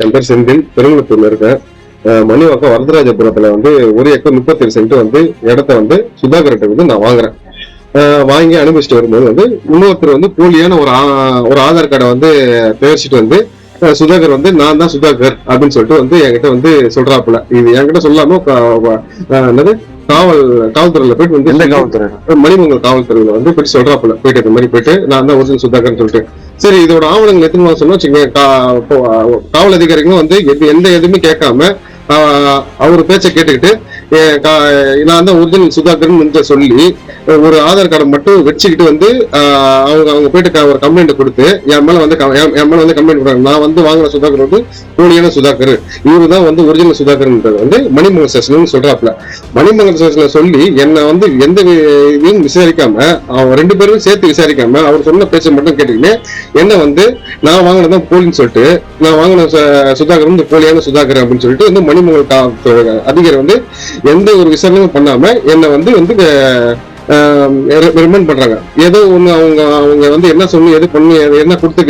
என் பேர் செந்தில், பெருங்குளத்தூர்ல இருக்கேன். மணிவாக்கம் வரதராஜபுரத்துல வந்து 1 ஏக்கர் 37 சென்ட் வந்து இடத்த வந்து சுதாகர்கிட்ட வந்து நான் வாங்குறேன். வாங்கி அனுபவிச்சுட்டு வரும்போது வந்து இன்னொருத்தர் வந்து போலியான ஒரு ஆதார் கார்டை வந்து தயாரிச்சுட்டு வந்து சுதாகர் வந்து நான் தான் சுதாகர் அப்படின்னு சொல்லிட்டு வந்து என்கிட்ட வந்து சொல்றாப்புல. இது என்கிட்ட சொல்லாம என்னது காவல்துறையில போயிட்டு வந்து எந்த காவல்துறை? மணிமங்கல் காவல்துறையில வந்து போயிட்டு சொல்றாப்புல. போயிட்டு இந்த மாதிரி போயிட்டு நான் தான் ஒரிஜினல் சுதாகர்னு சொல்லிட்டு சரி இதோட ஆவணங்கள் எத்தனை சொன்னா வச்சுக்கோங்க. காவல் அதிகாரிகளும் வந்து எந்த எதுவுமே கேட்காம அவர் பேச்சை கேட்டுக்கிட்டு நான் தான் ஒரிஜினல் சுதாகர்னு சொல்லி ஒரு ஆதார் கார்டை மட்டும் வச்சுக்கிட்டு வந்து அவங்க போயிட்டு ஒரு கம்ப்ளைண்ட் கொடுத்து என் மேல வந்து கம்ப்ளைண்ட் கொடுறாங்க. நான் வந்து வாங்கின சுதாகர் வந்து போலியான சுதாகர், இவரு தான் வந்து ஒரிஜினல் சுதாகர்ன்றது வந்து மணிமங்கல் ஸ்டேஷன் சொல்றாப்புல. மணிமங்கல் ஸ்டேஷன்ல சொல்லி என்னை வந்து எந்த இதையும் விசாரிக்காம அவங்க 2 பேரும் சேர்த்து விசாரிக்காம அவர் சொன்ன பேச்சை மட்டும் கேட்டுக்கிட்டு என்ன வந்து நான் வாங்கினதான் போலின்னு சொல்லிட்டு நான் வாங்கின சுதாகர் வந்து போலியான சுதாகர் அப்படின்னு சொல்லிட்டு வந்து மணிமங்கல் அதிகாரி வந்து எந்த ஒரு விசாரணையும் பண்ணாம என்னை வந்து ரிமைண்ட் பண்றாங்க. ஏதோ ஒண்ணு அவங்க வந்து என்ன சொல்லி எது பண்ணி என்ன கொடுத்து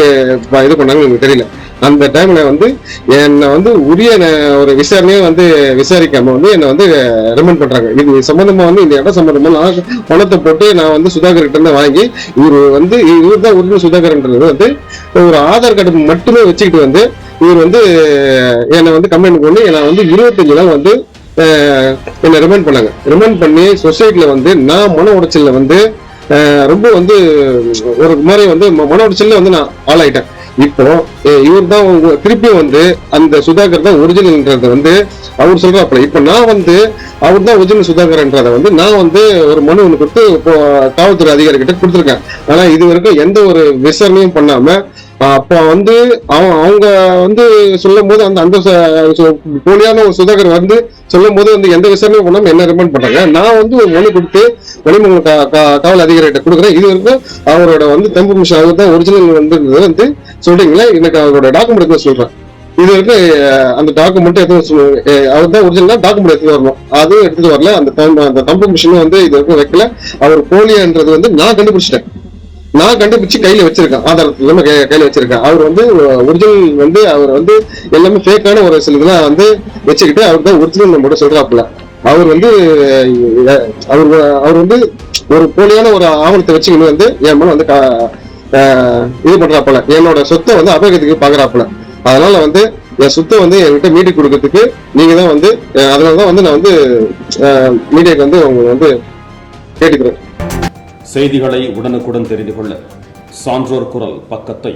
இது பண்ணாங்கன்னு எனக்கு தெரியல. அந்த டைம்ல வந்து என்னை வந்து உரிய ஒரு விசாரணையே வந்து விசாரிக்காம வந்து என்னை வந்து ரிமைண்ட் பண்றாங்க. இது சம்பந்தமா வந்து இந்த இடம் சம்பந்தமா நான் பணத்தை போட்டு நான் வந்து சுதாகர் கிட்ட இருந்து வாங்கி இவர் தான் ஒரிஜினல் சுதாகர்ன்றது வந்து ஒரு ஆதார் கார்டு மட்டுமே வச்சுக்கிட்டு வந்து இவர் வந்து என்னை வந்து கம்ப்ளைண்ட் பண்ணி என்னை வந்து 25 நாள் வந்து என்ன ரிமைண்ட் பண்ணாங்க. ரிமைண்ட் பண்ணி சொசைட்டில வந்து நான் மன உடைச்சல்ல வந்து ரொம்ப வந்து ஒரு மாதிரி வந்து மன உடைச்சல்ல வந்து நான் ஆளாயிட்டேன். இப்போ இவர் தான் திருப்பியும் வந்து அந்த சுதாகர் தான் ஒரிஜினல்ன்றத வந்து அவர் சொல்றாப்புல. இப்ப நான் வந்து அவர் தான் ஒரிஜினல் சுதாகர்ன்றத வந்து நான் வந்து ஒரு மனு ஒண்ணு கொடுத்து காவல்துறை அதிகாரி கிட்ட கொடுத்துருக்கேன். ஆனா இது வரைக்கும் எந்த ஒரு விசாரணையும் பண்ணாம அப்ப வந்து அவங்க வந்து சொல்லும் போது அந்த போலியான ஒரு சுதாகர் வந்து சொல்லும் போது வந்து எந்த விசாரணையும் பண்ணாம என்ன ரிமைண்ட் பண்றாங்க. நான் வந்து ஒரு மனு கொடுத்து மணிமங்கல் காவல் அதிகாரிகிட்ட கொடுக்குறேன். இது வரைக்கும் அவரோட வந்து தம்பு மிஷன் அவர் தான் ஒரிஜினல் வந்து சொல்றீங்களா, எனக்கு அவரோட டாக்குமெண்ட் சொல்றேன். இது வரைக்கும் அந்த டாக்குமெண்ட் அவர் தான் ஒரிஜினல் டாக்குமெண்ட் எடுத்துட்டு வரணும், அதுவும் எடுத்துட்டு வரல. அந்த தம்பு மிஷினும் வந்து இது வரைக்கும் வைக்கல. அவர் போலியான்றது வந்து நான் கண்டுபிடிச்சிட்டேன். நான் கண்டுபிடிச்சு கையில வச்சிருக்கேன், ஆதாரத்துல எல்லாமே கையில வச்சிருக்கேன். அவர் வந்து ஒரிஜினல் வந்து அவர் வந்து எல்லாமே ஃபேக்கான ஒரு சில இதெல்லாம் வந்து வச்சுக்கிட்டு அவர் தான் ஒரிஜினல் நம்மகிட்ட சொல்றாப்புல. அவர் வந்து அவர் வந்து ஒரு போலியான ஒரு ஆவணத்தை வச்சுக்கிட்டு வந்து என் மேல வந்து இது பண்றாப்புல. என்னோட சொத்தை வந்து அபகத்துக்கு பாக்குறாப்புல. அதனால வந்து என் சொத்தை வந்து என்கிட்ட மீட்டு கொடுக்கறதுக்கு நீங்க தான் வந்து அதனாலதான் வந்து நான் வந்து மீடியாக்கு வந்து அவங்க வந்து கேட்டுக்கிறேன். செய்திகளை உடனுக்குடன் தெரிந்து கொள்ள சான்றோர் குரல் பக்கத்தை